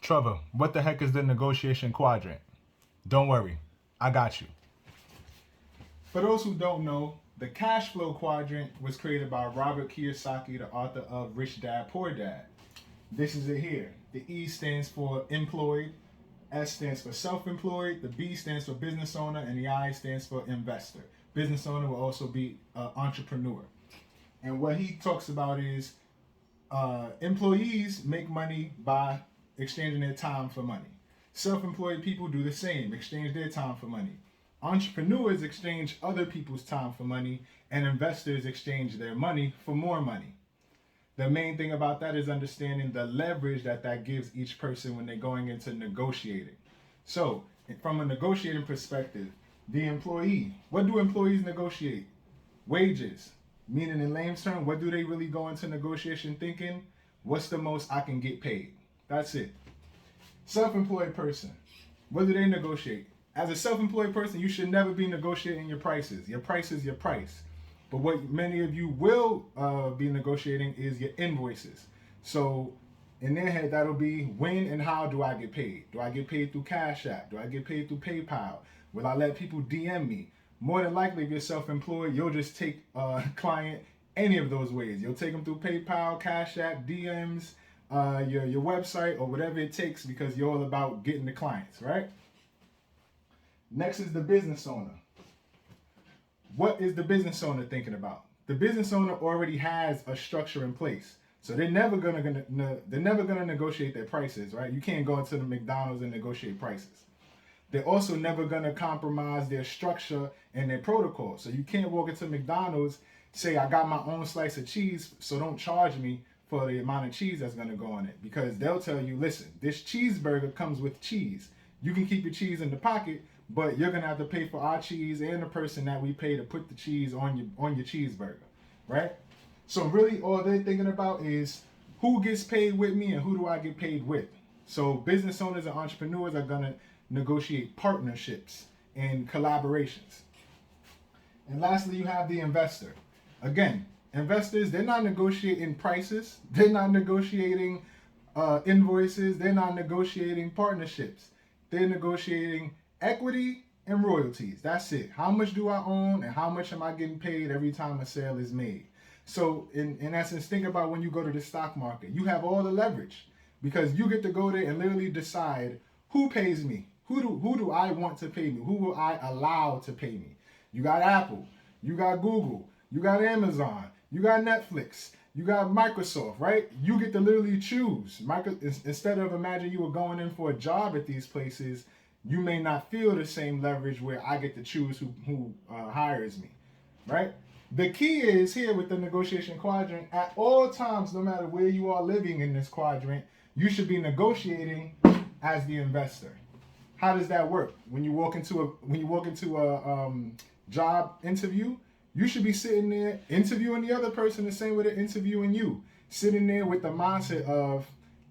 Trevor, what the heck is the negotiation quadrant? Don't worry, I got you. For those who don't know, the Cashflow Quadrant was created by Robert Kiyosaki, the author of Rich Dad Poor Dad. This is it here. The E stands for employed, S stands for self-employed, the B stands for business owner, and the I stands for investor. Business owner will also be entrepreneur. And what he talks about is employees make money by exchanging their time for money. Self-employed people do the same, exchange their time for money. Entrepreneurs exchange other people's time for money, and investors exchange their money for more money. The main thing about that is understanding the leverage that gives each person when they're going into negotiating. So, from a negotiating perspective, the employee, what do employees negotiate? Wages. Meaning in layman's terms, what do they really go into negotiation thinking? What's the most I can get paid? That's it. Self-employed person, what do they negotiate? As a self-employed person, you should never be negotiating your prices. Your price is your price. But what many of you will be negotiating is your invoices. So in their head, that'll be when and how do I get paid? Do I get paid through Cash App? Do I get paid through PayPal? Will I let people DM me? More than likely, if you're self-employed, you'll just take a client any of those ways. You'll take them through PayPal, Cash App, DMs, your website, or whatever it takes, because you're all about getting the clients, right? Next is the business owner. What is the business owner thinking about? The business owner already has a structure in place, so they're never gonna negotiate their prices, right? You can't go into the McDonald's and negotiate prices. They're also never gonna compromise their structure and their protocol. So you can't walk into McDonald's, say I got my own slice of cheese, so don't charge me for the amount of cheese that's gonna go on it, because they'll tell you, listen, this cheeseburger comes with cheese. You can keep your cheese in the pocket, but you're gonna have to pay for our cheese and the person that we pay to put the cheese on your cheeseburger, right? So really all they're thinking about is who gets paid with me and who do I get paid with. So business owners and entrepreneurs are gonna negotiate partnerships and collaborations. And lastly, you have the investor. Again, investors, they're not negotiating prices, they're not negotiating invoices, they're not negotiating partnerships. They're negotiating equity and royalties. That's it. How much do I own and how much am I getting paid every time a sale is made? So in essence, think about when you go to the stock market. You have all the leverage because you get to go there and literally decide who pays me. Who do I want to pay me? Who will I allow to pay me? You got Apple, you got Google, you got Amazon, you got Netflix, you got Microsoft, right? You get to literally choose. Instead of imagine you were going in for a job at these places, you may not feel the same leverage where I get to choose who hires me, right? The key is here with the negotiation quadrant, at all times, no matter where you are living in this quadrant, you should be negotiating as the investor. How does that work? When you walk into a job interview, you should be sitting there interviewing the other person the same way they're interviewing you. Sitting there with the mindset of,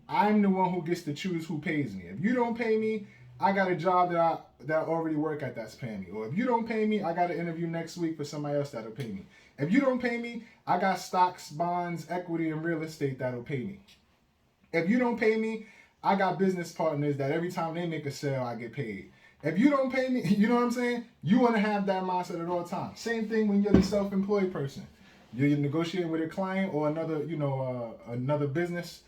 I'm the one who gets to choose who pays me. If you don't pay me, I got a job that I already work at that's paying me. Or if you don't pay me, I got an interview next week for somebody else that'll pay me. If you don't pay me, I got stocks, bonds, equity, and real estate that'll pay me. If you don't pay me, I got business partners that every time they make a sale, I get paid. If you don't pay me, you know what I'm saying? You want to have that mindset at all times. Same thing when you're the self-employed person. You're negotiating with a client or another business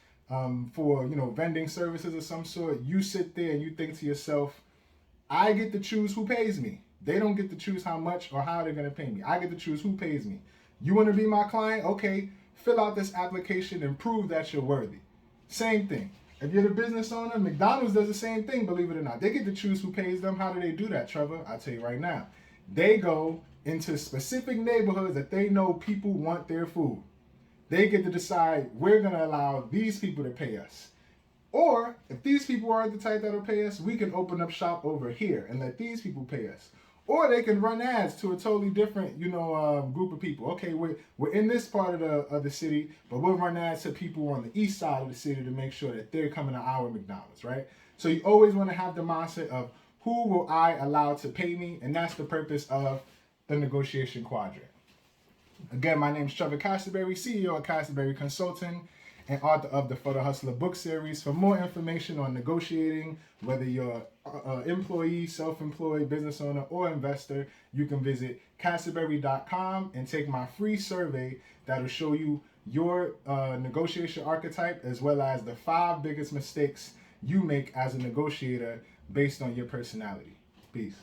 for vending services of some sort. You sit there and you think to yourself, I get to choose who pays me. They don't get to choose how much or how they're going to pay me. I get to choose who pays me. You want to be my client? Okay, fill out this application and prove that you're worthy. Same thing. If you're the business owner, McDonald's does the same thing, believe it or not. They get to choose who pays them. How do they do that, Trevor? I'll tell you right now. They go into specific neighborhoods that they know people want their food. They get to decide, we're going to allow these people to pay us. Or if these people aren't the type that'll pay us, we can open up shop over here and let these people pay us. Or they can run ads to a totally different, group of people. Okay, we're in this part of the city, but we'll run ads to people on the east side of the city to make sure that they're coming to our McDonald's, right? So you always want to have the mindset of who will I allow to pay me, and that's the purpose of the negotiation quadrant. Again, my name is Trevor Cassaberry, CEO of Cassaberry Consulting, and author of the For the Hustler book series. For more information on negotiating, whether you're an employee, self-employed, business owner, or investor, you can visit Cassaberry.com and take my free survey that'll show you your negotiation archetype, as well as the 5 biggest mistakes you make as a negotiator based on your personality. Peace.